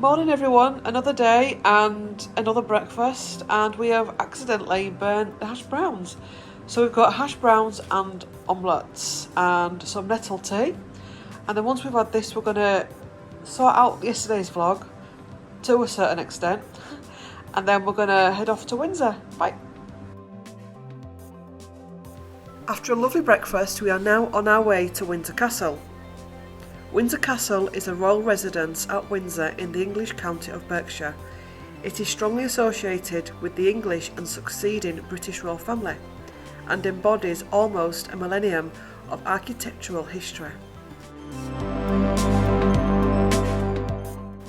morning everyone, another day and another breakfast, and we have accidentally burnt the hash browns. So we've got hash browns and omelettes and some nettle tea, and then once we've had this we're going to sort out yesterday's vlog to a certain extent, and then we're going to head off to Windsor. Bye. After a lovely breakfast we are now on our way to Windsor Castle. Windsor Castle is a royal residence at Windsor in the English county of Berkshire. It is strongly associated with the English and succeeding British royal family, and embodies almost a millennium of architectural history.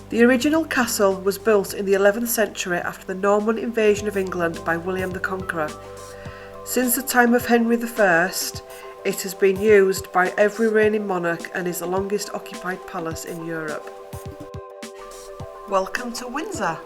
The original castle was built in the 11th century after the Norman invasion of England by William the Conqueror. Since the time of Henry I, it has been used by every reigning monarch and is the longest occupied palace in Europe. Welcome to Windsor.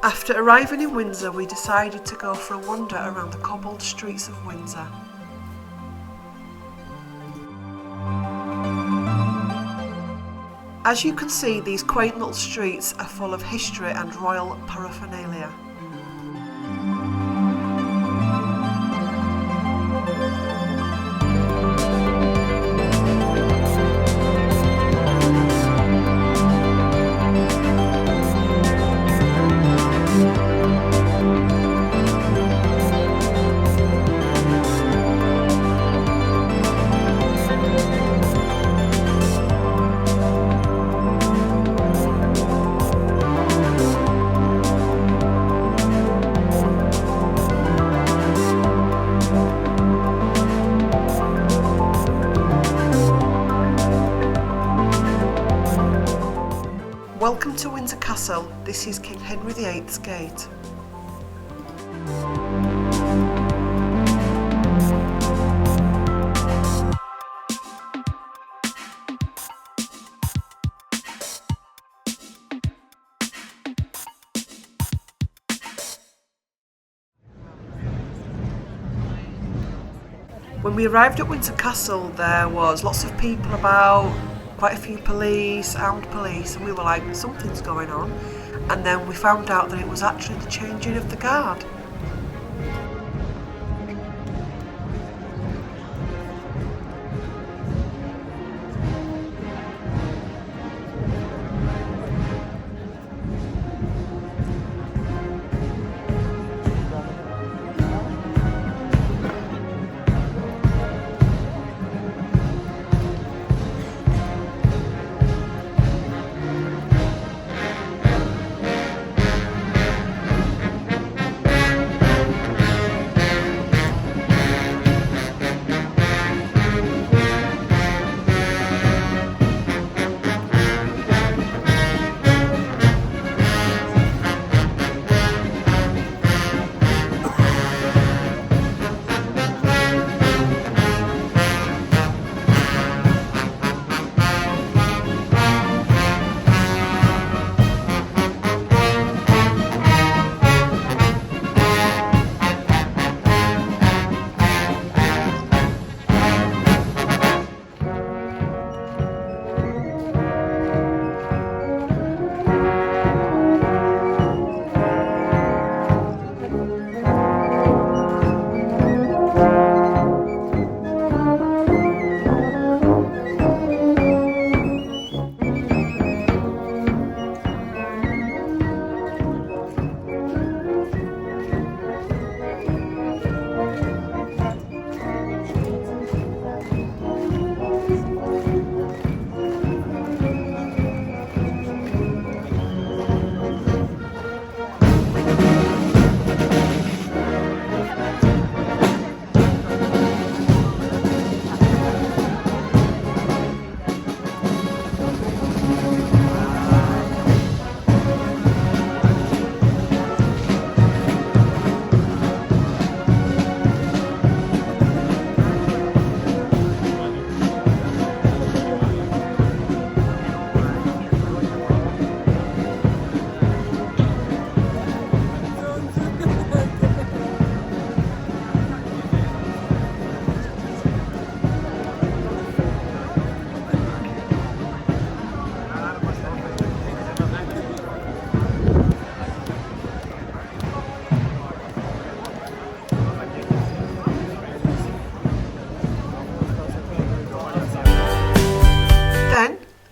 After arriving in Windsor, we decided to go for a wander around the cobbled streets of Windsor. As you can see, these quaint little streets are full of history and royal paraphernalia. Welcome to Windsor Castle. This is King Henry VIII's gate. When we arrived at Windsor Castle, there was lots of people about, quite a few armed police, and we were like, something's going on, and then we found out that it was actually the changing of the guard.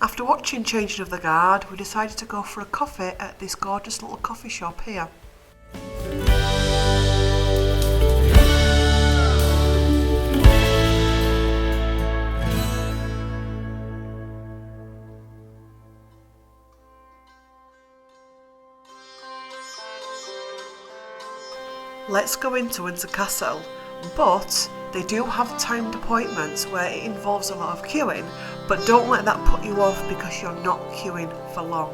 After watching Changing of the Guard, we decided to go for a coffee at this gorgeous little coffee shop here. Let's go into Windsor Castle, but they do have timed appointments where it involves a lot of queuing, but don't let that put you off because you're not queuing for long.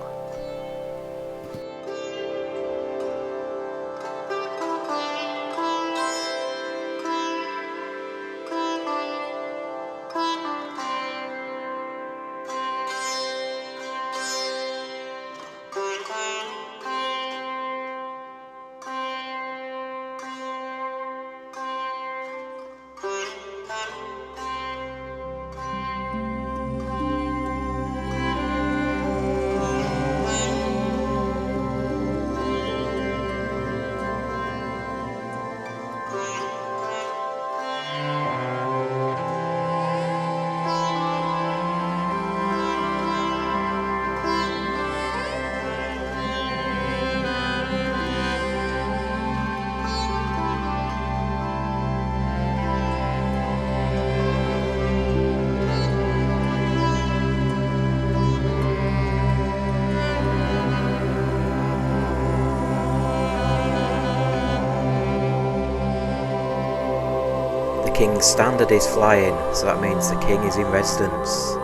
The King's standard is flying, so that means the King is in residence.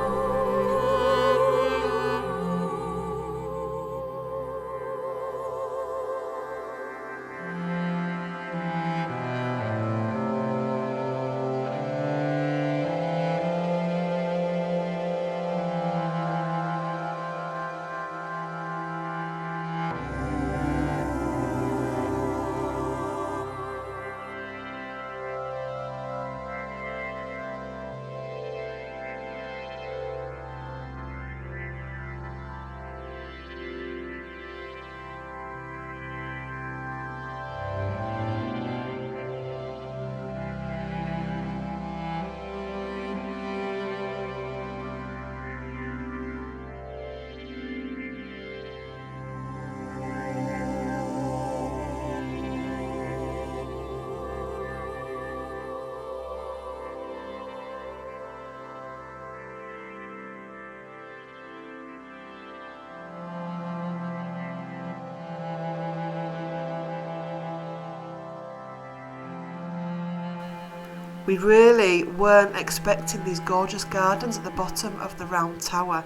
We really weren't expecting these gorgeous gardens at the bottom of the round tower.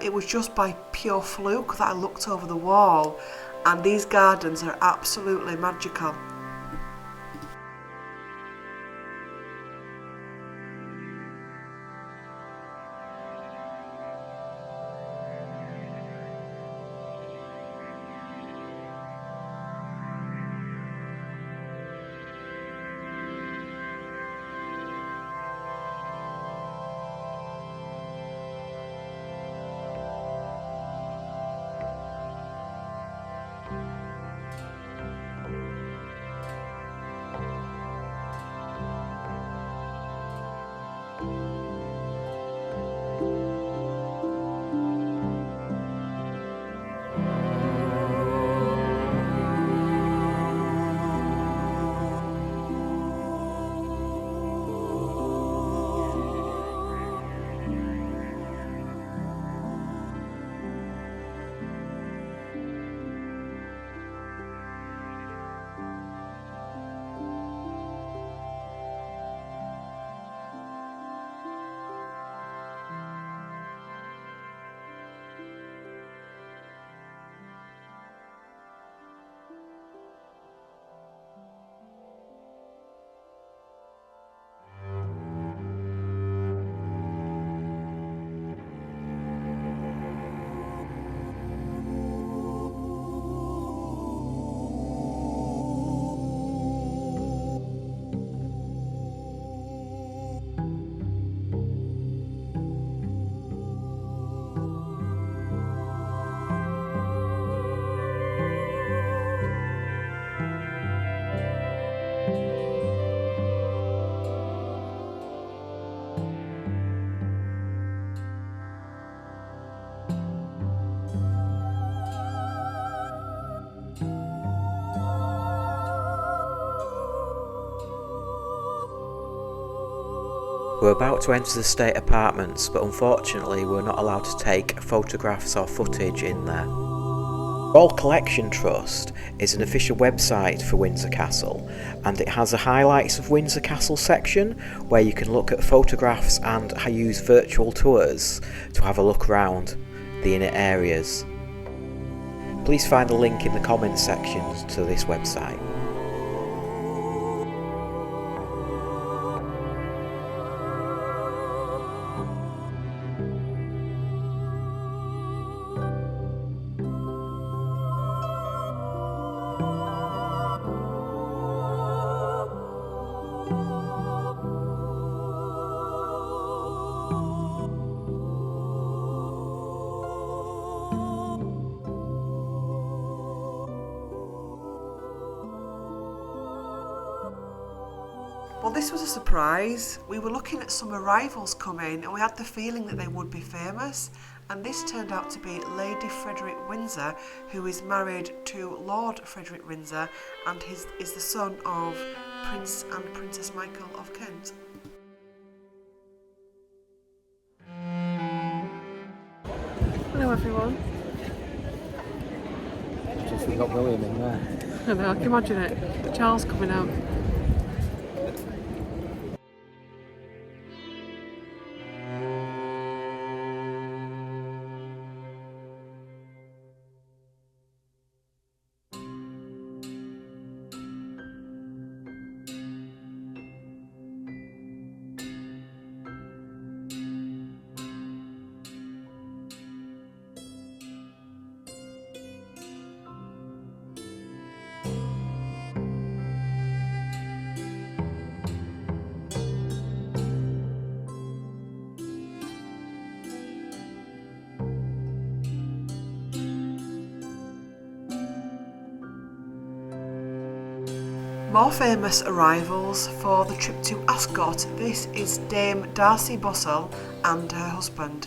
It was just by pure fluke that I looked over the wall, and these gardens are absolutely magical. We're about to enter the state apartments, but unfortunately we're not allowed to take photographs or footage in there. Royal Collection Trust is an official website for Windsor Castle, and it has a highlights of Windsor Castle section where you can look at photographs and use virtual tours to have a look around the inner areas. Please find the link in the comments section to this website. Well, this was a surprise. We were looking at some arrivals coming and we had the feeling that they would be famous, and this turned out to be Lady Frederick Windsor, who is married to Lord Frederick Windsor and is the son of Prince and Princess Michael of Kent. Hello everyone. Just we got William in there. I know, I can imagine it. Charles coming out. More famous arrivals for the trip to Ascot. This is Dame Darcy Bussell and her husband.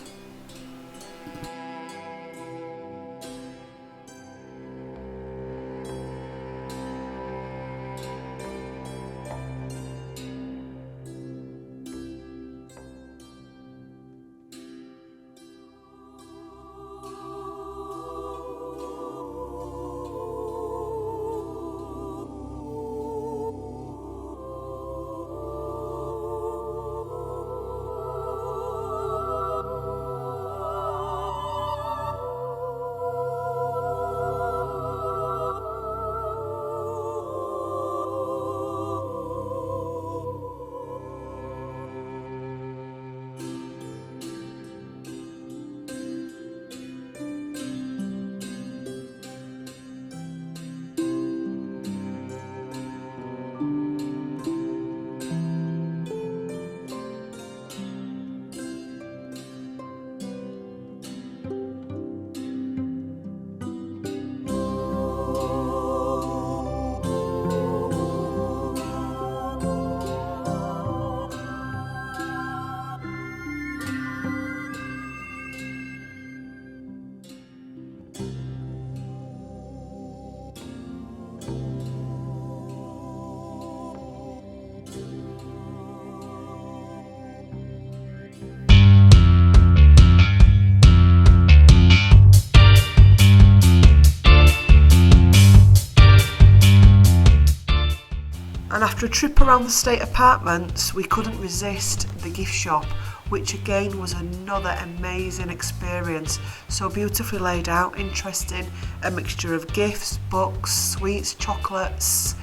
And after a trip around the state apartments, we couldn't resist the gift shop, which again was another amazing experience. So beautifully laid out, interesting, a mixture of gifts, books, sweets, chocolates,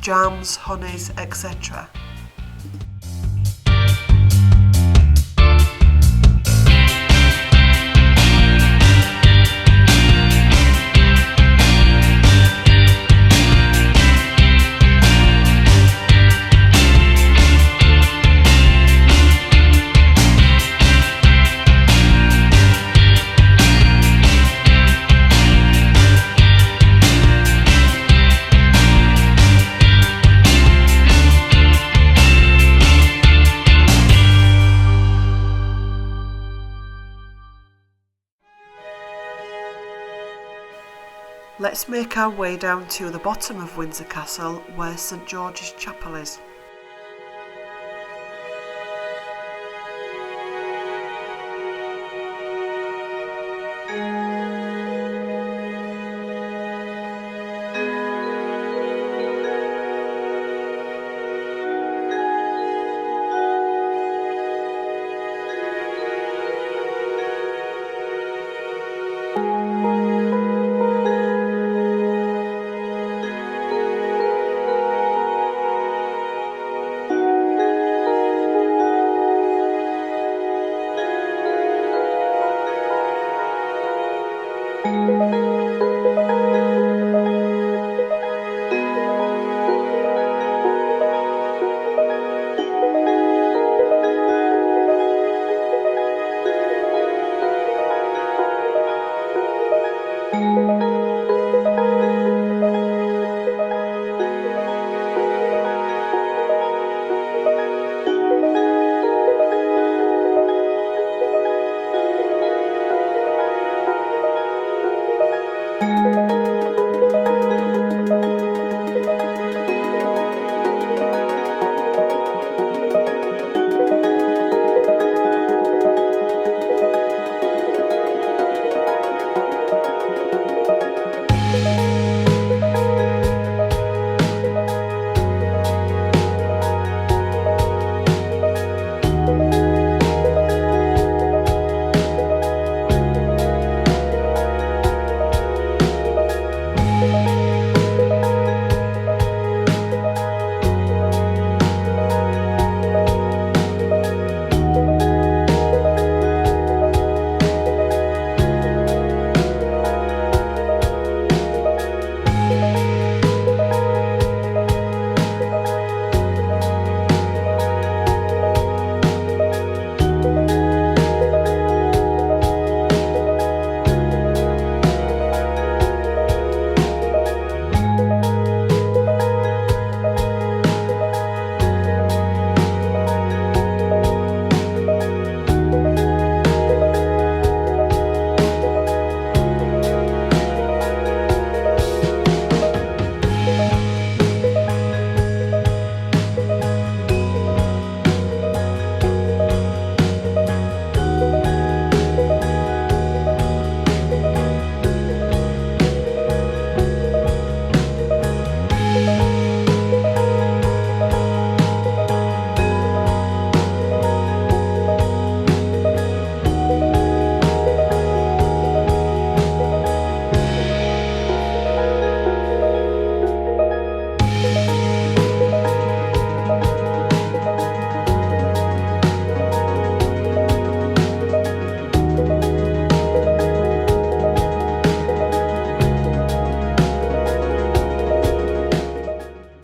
jams, honeys, etc. Let's make our way down to the bottom of Windsor Castle, where St George's Chapel is.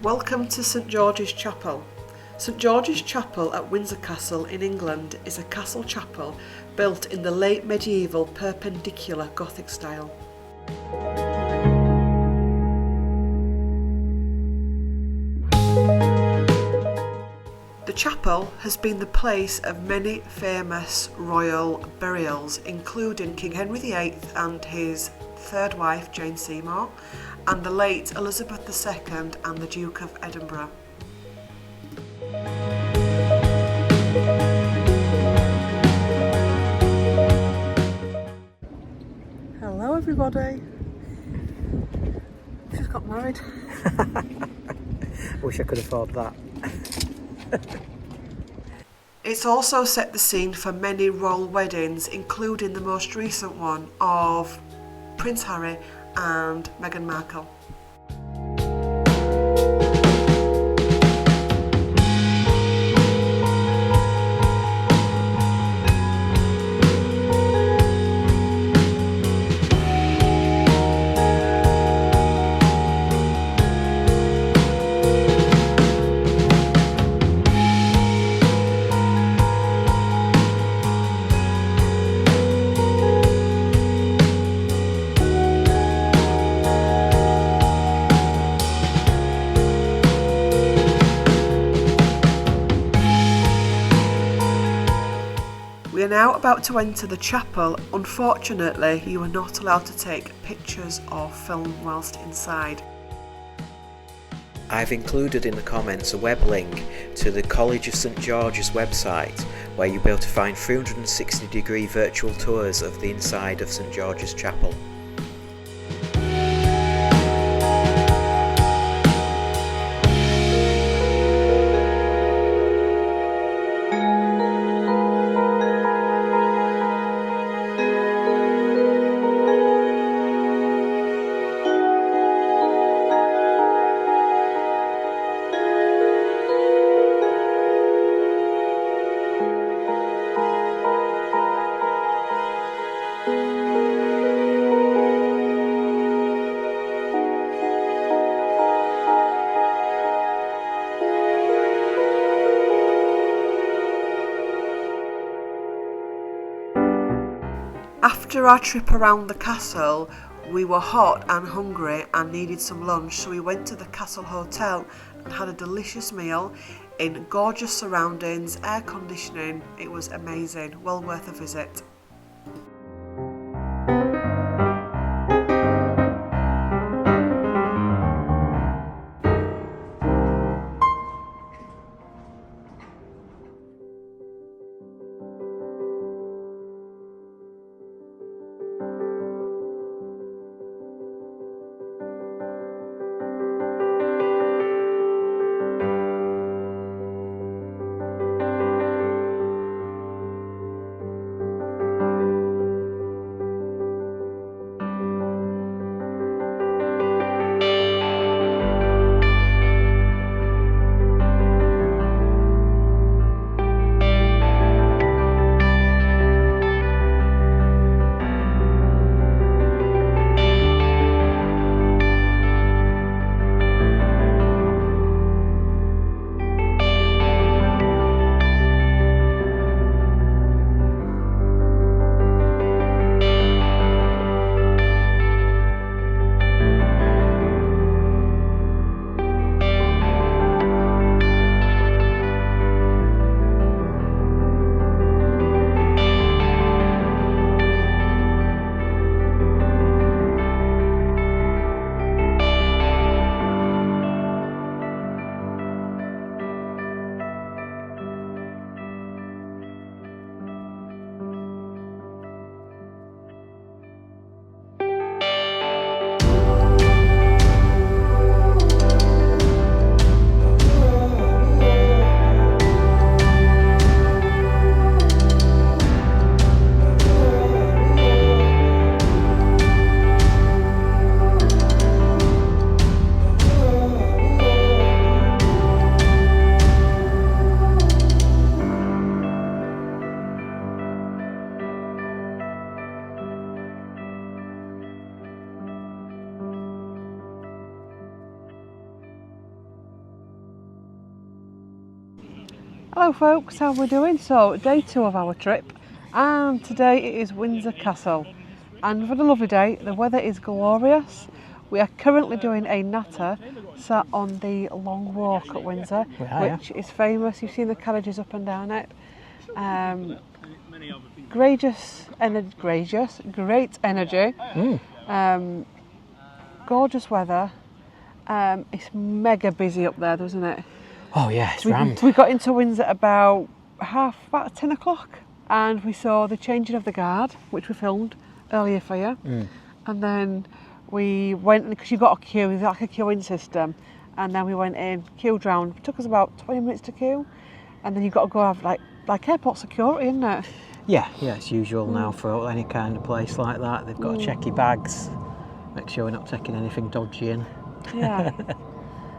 Welcome to St George's Chapel. St George's Chapel at Windsor Castle in England is a castle chapel built in the late medieval perpendicular Gothic style. The chapel has been the place of many famous royal burials, including King Henry VIII and his third wife Jane Seymour, and the late Elizabeth II and the Duke of Edinburgh. Hello everybody. She's got married. Wish I could afford that. It's also set the scene for many royal weddings, including the most recent one of Prince Harry and Meghan Markle. We are now about to enter the chapel. Unfortunately, you are not allowed to take pictures or film whilst inside. I've included in the comments a web link to the College of St George's website where you'll be able to find 360-degree virtual tours of the inside of St George's Chapel. After our trip around the castle, we were hot and hungry and needed some lunch, so we went to the castle hotel and had a delicious meal in gorgeous surroundings, air conditioning. It was amazing, well worth a visit. Hello folks, how are we doing? So day 2 of our trip, and today it is Windsor Castle, and we've had a lovely day. The weather is glorious. We are currently doing a natter sat on the long walk at Windsor, which is famous. You've seen the carriages up and down it. Great energy, gorgeous weather. It's mega busy up there, doesn't it? Oh yeah, it's rammed. We got into Windsor about 10 o'clock, and we saw the changing of the guard, which we filmed earlier for you. And then we went, because you got a queue, there's like a queuing system, and then we went in, queued round. It took us about 20 minutes to queue, and then you've got to go have like airport security, isn't it? Yeah, it's usual now for any kind of place like that. They've got to check your bags, make sure we're not taking anything dodgy in. Yeah.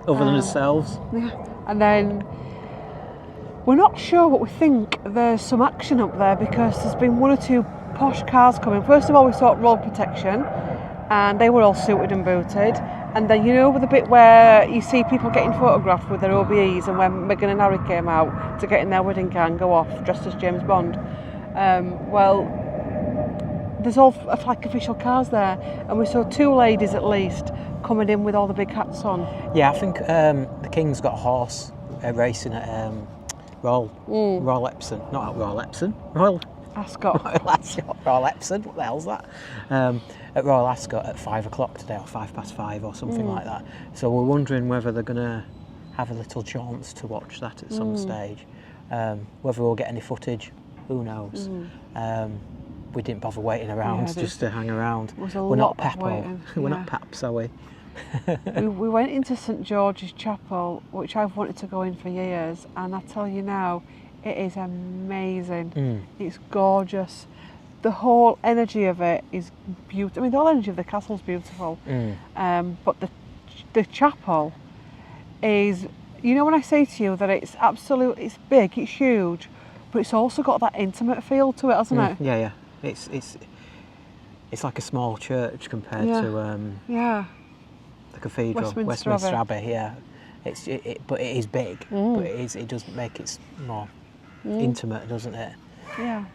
Other than ourselves. Yeah. And then we're not sure, but we think there's some action up there because there's been 1 or 2 posh cars coming. First of all, we saw road protection, and they were all suited and booted. And then, you know, with the bit where you see people getting photographed with their OBEs, and when Meghan and Harry came out to get in their wedding car and go off dressed as James Bond, well, there's all like official cars there, and we saw 2 ladies at least coming in with all the big hats on. Yeah, I think the King's got a horse racing at Royal Epsom, not at Royal Epsom, Royal Ascot. Royal Ascot, Royal Epsom, what the hell's that? At Royal Ascot at 5 o'clock today, or 5:05 or something like that. So we're wondering whether they're going to have a little chance to watch that at some stage. Whether we'll get any footage, who knows. We didn't bother waiting around just to hang around. We're not Peppo. We're not Paps, are we? We went into St George's Chapel, which I've wanted to go in for years, and I tell you now, it is amazing. It's gorgeous. The whole energy of it is beautiful. I mean, the whole energy of the castle's beautiful, but the chapel is, you know, when I say to you that it's it's big, it's huge, but it's also got that intimate feel to it, hasn't it? Yeah. It's like a small church compared to the cathedral, Westminster Abbey. Yeah, but it is big. But it does make it more intimate, doesn't it? Yeah.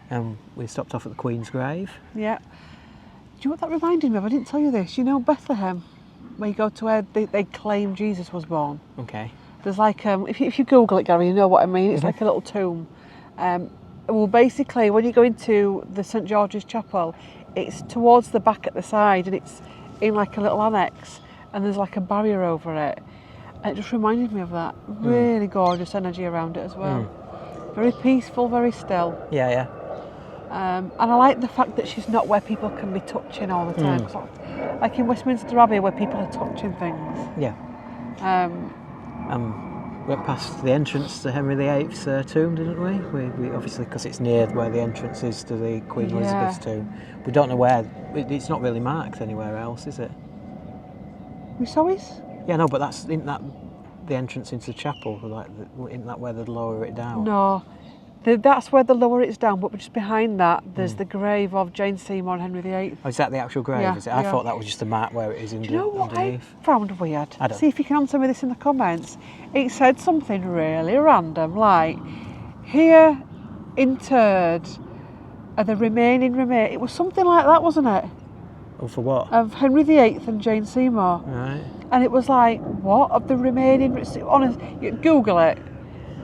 We stopped off at the Queen's grave. Yeah. Do you know what that reminded me of? I didn't tell you this. You know Bethlehem, where you go to where they claim Jesus was born. Okay. There's like if you Google it, Gary, you know what I mean. It's like a little tomb. Well, basically, when you go into the St George's Chapel, it's towards the back at the side, and it's in like a little annex, and there's like a barrier over it. And it just reminded me of that. Really gorgeous energy around it as well. Very peaceful, very still. Yeah. And I like the fact that she's not where people can be touching all the time. Like in Westminster Abbey, where people are touching things. Yeah. Went past the entrance to Henry VIII's tomb, didn't we? We obviously, because it's near where the entrance is to the Queen Elizabeth's tomb. We don't know where. It's not really marked anywhere else, is it? We saw his? Yeah, no, but that's isn't that the entrance into the chapel? Like, isn't that where they'd lower it down? No, that's where they lower it down. But just behind that, there's the grave of Jane Seymour and Henry VIII. Oh, is that the actual grave? Yeah, is it? I thought that was just a mark where it is in. Do you know what underneath. I found weird? I don't. See if you can answer me this in the comments. It said something really random, like here interred are the remaining remains. It was something like that, wasn't it? Oh, for what? Of Henry VIII and Jane Seymour. Right. And it was like, what? Of the remaining... Honest, you Google it.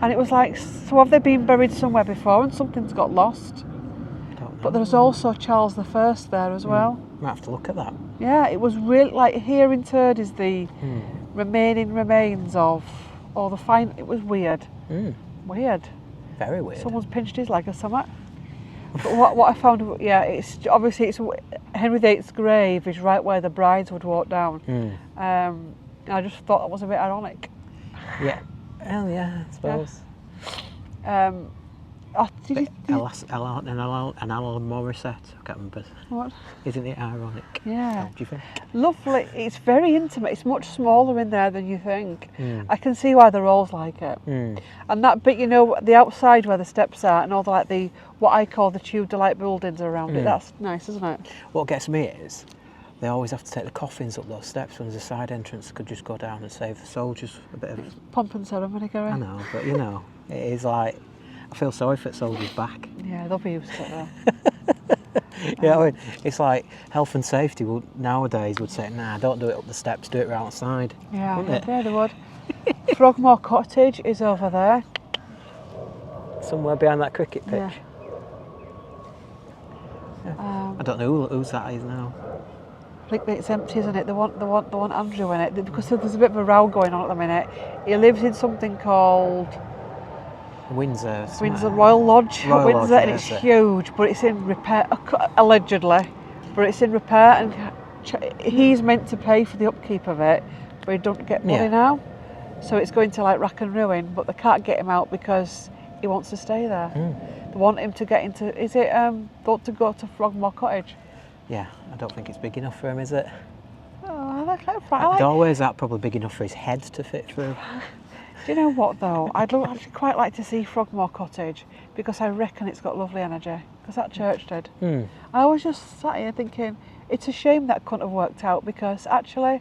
And it was like, so have they been buried somewhere before and something's got lost? Don't know. But there's also Charles I there as well. Might have to look at that. Yeah, it was really... Like, here interred is the remaining remains of... Or the fine... It was weird. Weird. Very weird. Someone's pinched his leg or something. But what I found, it's obviously it's Henry VIII's grave is right where the brides would walk down. And I just thought that was a bit ironic. Yeah. Well, yeah, I suppose. Did you Alan Morissette, I can't remember. What? Isn't it ironic? Yeah. Do you think? Lovely. It's very intimate. It's much smaller in there than you think. I can see why they're all like it. And that bit, you know, the outside where the steps are, and all the what I call the Tudor-like buildings around it. That's nice, isn't it? What gets me is they always have to take the coffins up those steps when there's a side entrance. Could just go down and save the soldiers a bit of pomp and ceremony, Gary. I know, but you know, it is like. I feel sorry for soldiers back. Yeah, they'll be used to it though. Yeah, I mean, it's like health and safety nowadays would say, nah, don't do it up the steps, do it right outside. Yeah, they would. Frogmore Cottage is over there. Somewhere behind that cricket pitch. Yeah. I don't know whose that is now. I think it's empty, isn't it? They want Andrew in it because there's a bit of a row going on at the minute. He lives in something called Windsor Royal Lodge, Windsor, Lodge, and it's huge, but it's in repair, allegedly, but it's in repair, and he's meant to pay for the upkeep of it, but he don't get money now, so it's going to like rack and ruin, but they can't get him out because he wants to stay there. They want him to get into, to go to Frogmore Cottage? Yeah, I don't think it's big enough for him, is it? Oh, I like that. The doorway's that probably big enough for his head to fit through. Do you know what though? I'd actually quite like to see Frogmore Cottage because I reckon it's got lovely energy. Because that church did. I was just sat here thinking, it's a shame that couldn't have worked out because actually,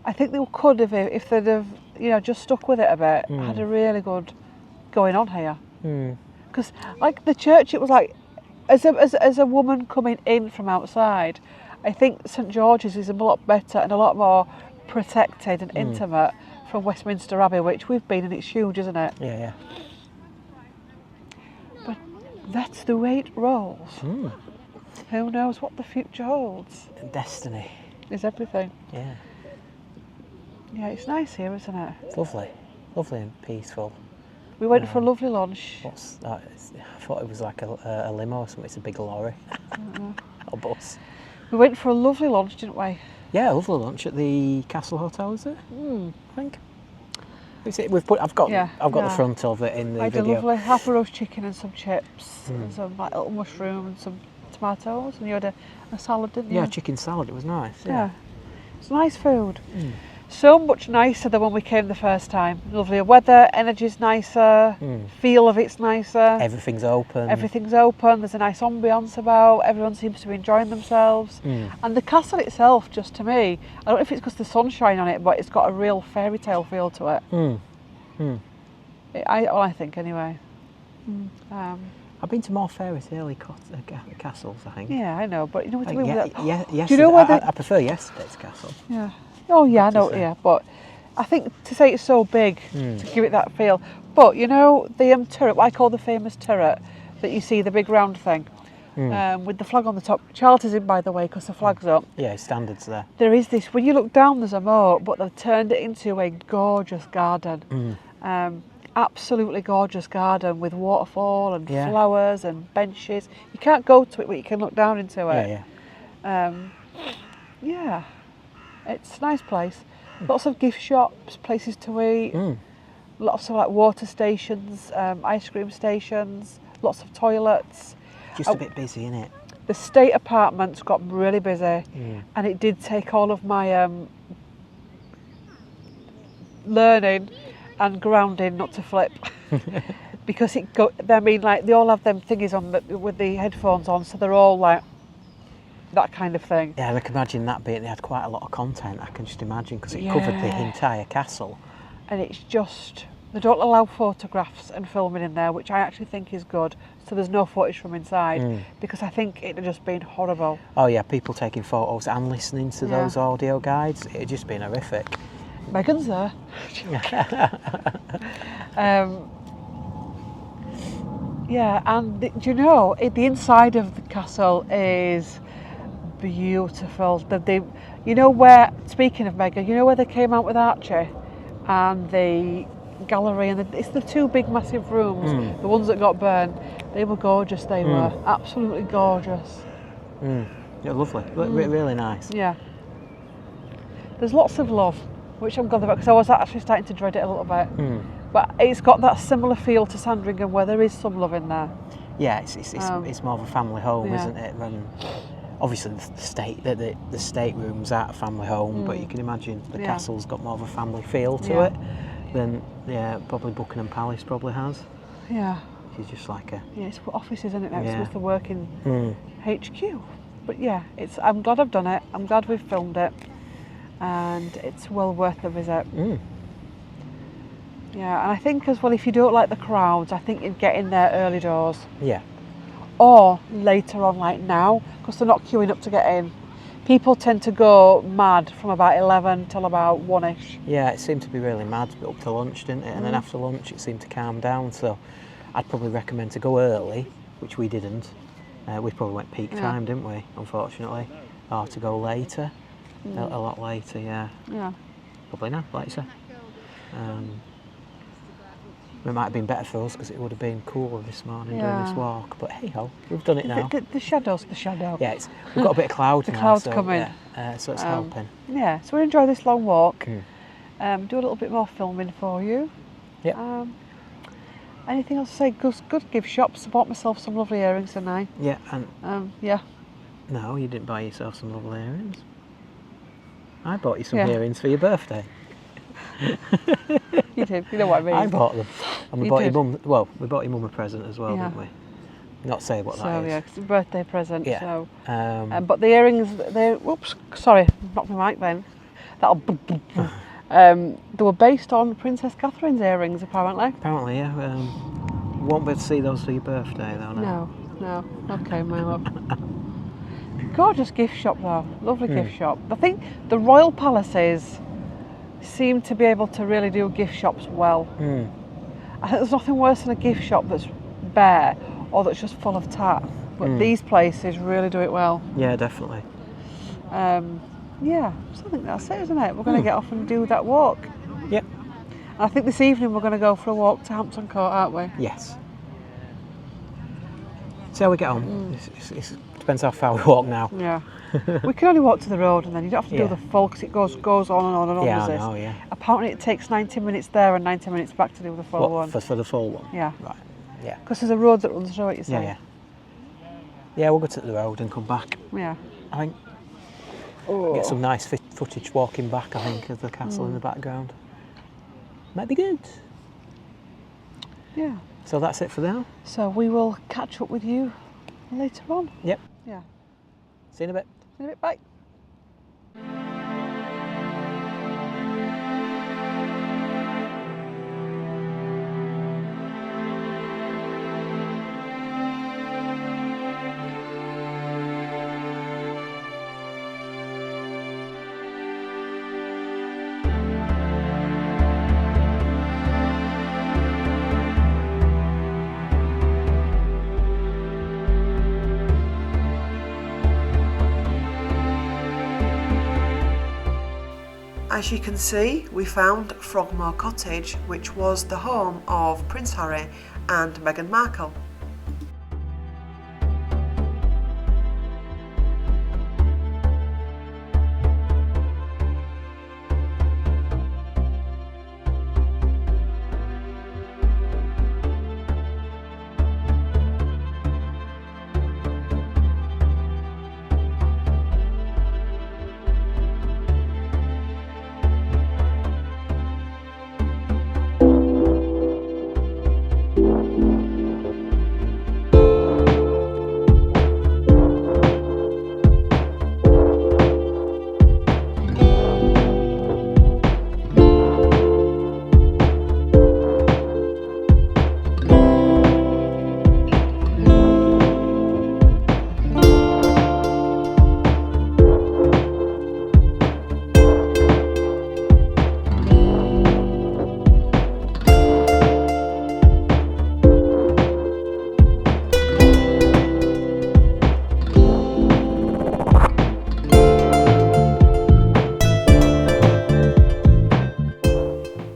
I think they could have if they'd have, just stuck with it a bit. Had a really good going on here. Because like the church, it was like, as a woman coming in from outside, I think St George's is a lot better and a lot more protected and intimate from Westminster Abbey, which we've been, and it's huge, isn't it? Yeah. But That's the way it rolls. Mm. Who knows what the future holds? Destiny. Is everything. Yeah. Yeah, it's nice here, isn't it? It's lovely. Lovely and peaceful. We went for a lovely lunch. What's that? I thought it was like a limo or something. It's a big lorry. Or bus. We went for a lovely lunch, didn't we? Yeah, a lovely lunch at the Castle Hotel, is it? Mm. I think. Is it? I've got the front of it in the I had video. a lovely half a roast chicken and some chips and some like little mushroom and some tomatoes, and you had a salad, didn't you? Yeah, chicken salad. It was nice. Yeah. It's nice food. So much nicer than when we came the first time. Lovelier weather, energy's nicer, feel of it's nicer. Everything's open. Everything's open, there's a nice ambience about, everyone seems to be enjoying themselves. And the castle itself, just to me, I don't know if it's because the sun's shining on it, but it's got a real fairy tale feel to it. I think anyway. I've been to more fairy tale castles, I think. Yeah, I know, but you know what I mean? Yesterday, Do you know whether I prefer yesterday's castle. Yeah. Oh yeah, I know. Yeah, but I think to say it's so big to give it that feel. But you know the turret, what I call the famous turret that you see, the big round thing, with the flag on the top. Charles is in, by the way, because the flag's up. Yeah, standards there. There is this. When you look down, there's a moat, but they've turned it into a gorgeous garden. Absolutely gorgeous garden with waterfall and flowers and benches. You can't go to it, but you can look down into it. Yeah. It's a nice place. Lots of gift shops, places to eat, lots of like water stations, ice cream stations, lots of toilets. Just a bit busy, innit? The state apartments got really busy, and it did take all of my learning and grounding not to flip. Because I mean, like they all have them thingies on with the headphones on, so they're all like that kind of thing. Yeah, I can imagine that bit. They had quite a lot of content. I can just imagine because it covered the entire castle. And it's just they don't allow photographs and filming in there, which I actually think is good. So there's no footage from inside because I think it'd have just been horrible. Oh yeah, people taking photos and listening to those audio guides. It'd just been horrific. Megan's there. Yeah, and do you know the inside of the castle is beautiful. You know where? Speaking of Megan, you know where they came out with Archie and the gallery and it's the two big massive rooms, the ones that got burned. They were gorgeous. They were absolutely gorgeous. Yeah, lovely. Really nice. Yeah. There's lots of love, which I'm glad about because I was actually starting to dread it a little bit. But it's got that similar feel to Sandringham where there is some love in there. Yeah, it's more of a family home, isn't it? Obviously, the stateroom's at a family home, but you can imagine the castle's got more of a family feel to it than probably Buckingham Palace probably has. Yeah. It's just like a it's offices, isn't it? Now it's the working HQ. But yeah, I'm glad I've done it. I'm glad we've filmed it, and it's well worth the visit. Yeah, and I think as well, if you don't like the crowds, I think you'd get in there early doors. Yeah. Or later on, like now, because they're not queuing up to get in. People tend to go mad from about 11 till about 1ish. Yeah, it seemed to be really mad up to lunch, didn't it? And then after lunch, it seemed to calm down. So I'd probably recommend to go early, which we didn't. We probably went peak time, didn't we? Unfortunately, or to go later, a lot later. Yeah. Yeah. Probably not later. It might have been better for us because it would have been cooler this morning doing this walk. But hey ho, we've done it now. The shadow's the shadow. Yeah, we've got a bit of cloud the now. Cloud's coming. So it's helping. Yeah, so we enjoy this long walk. Do a little bit more filming for you. Yeah. Anything else to say? Good gift shops. I bought myself some lovely earrings tonight. Yeah, and yeah. No, you didn't buy yourself some lovely earrings. I bought you some earrings for your birthday. You did, you know what I mean. I bought them. And we bought your mum, we bought your mum a present as well, didn't we? Not say what that is. So yeah, it's a birthday present. Yeah. So, but the earrings, sorry, knocked my mic then. They were based on Princess Catherine's earrings, apparently. Apparently, yeah. You won't be able to see those for your birthday, though, no? No. Okay, my love. Gorgeous gift shop, though. Lovely gift shop. I think the royal palaces seem to be able to really do gift shops well. I think there's nothing worse than a gift shop that's bare or that's just full of tat. But these places really do it well. Yeah, definitely. Yeah, so I think that's it, isn't it? We're going to get off and do that walk. Yep. And I think this evening we're going to go for a walk to Hampton Court, aren't we? Yes. See how we get on. It depends how far we walk now. Yeah. We can only walk to the road, and then you don't have to do the full, because it goes on and on and on. Yeah, does I this. know, yeah. Apparently it takes 90 minutes there and 90 minutes back to do the full one. For the full one? Yeah. Right, yeah. Because there's a road that runs through it, you say? Yeah. Yeah, we'll go to the road and come back. Yeah. I think get some nice footage walking back, I think, of the castle in the background. Might be good. Yeah. So that's it for now. So we will catch up with you later on. Yep. Yeah. See you in a bit. See you in a bit, bye. As you can see, we found Frogmore Cottage, which was the home of Prince Harry and Meghan Markle.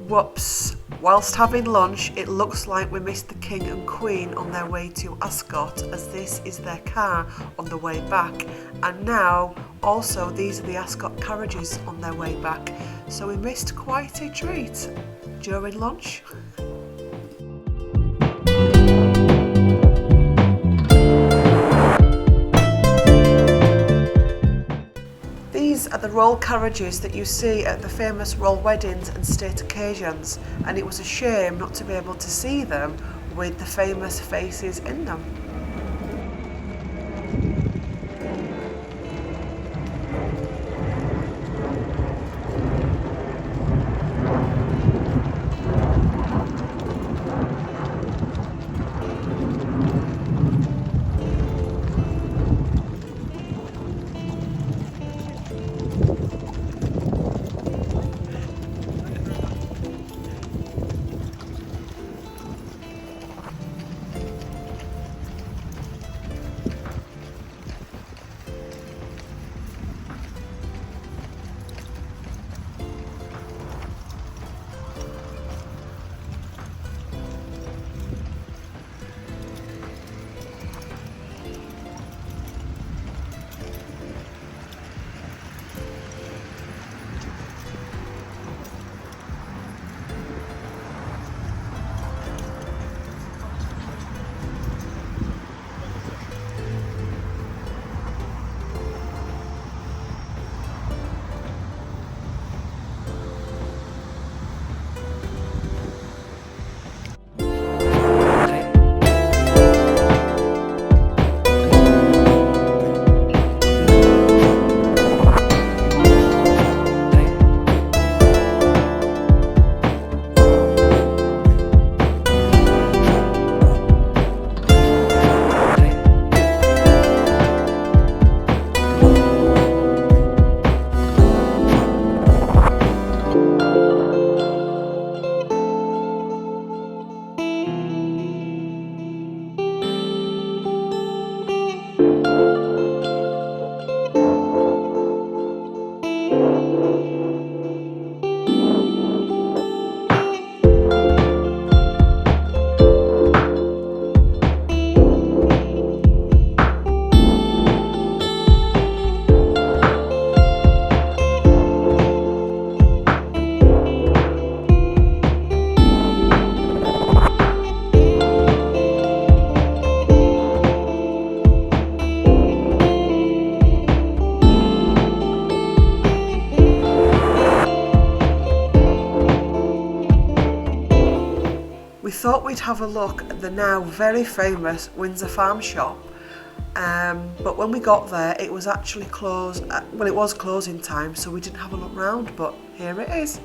Whoops. Whilst having lunch, it looks like we missed the King and Queen on their way to Ascot, as this is their car on the way back. And now, also, these are the Ascot carriages on their way back. So we missed quite a treat during lunch. These are the royal carriages that you see at the famous royal weddings and state occasions, and it was a shame not to be able to see them with the famous faces in them. thought we'd have a look at the now very famous Windsor Farm shop, but when we got there it was actually closed. Well, it was closing time, so we didn't have a look round, but here it is.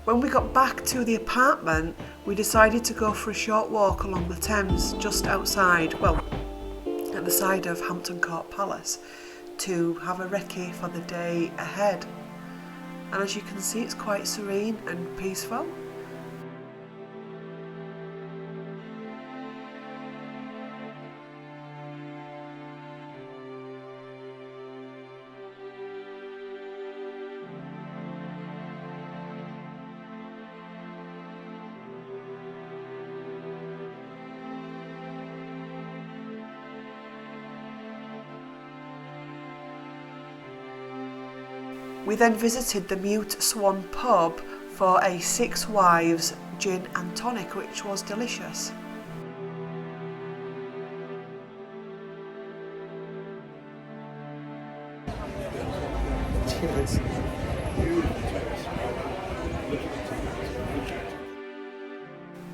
When we got back to the apartment, we decided to go for a short walk along the Thames just outside, well, at the side of Hampton Court Palace, to have a recce for the day ahead. And as you can see, it's quite serene and peaceful. We then visited the Mute Swan pub for a Six Wives gin and tonic, which was delicious. Cheers.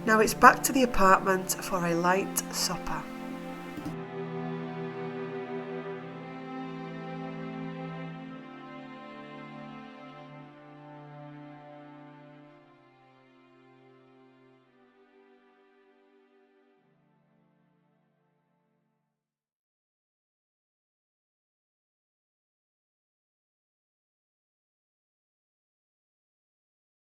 Now it's back to the apartment for a light supper.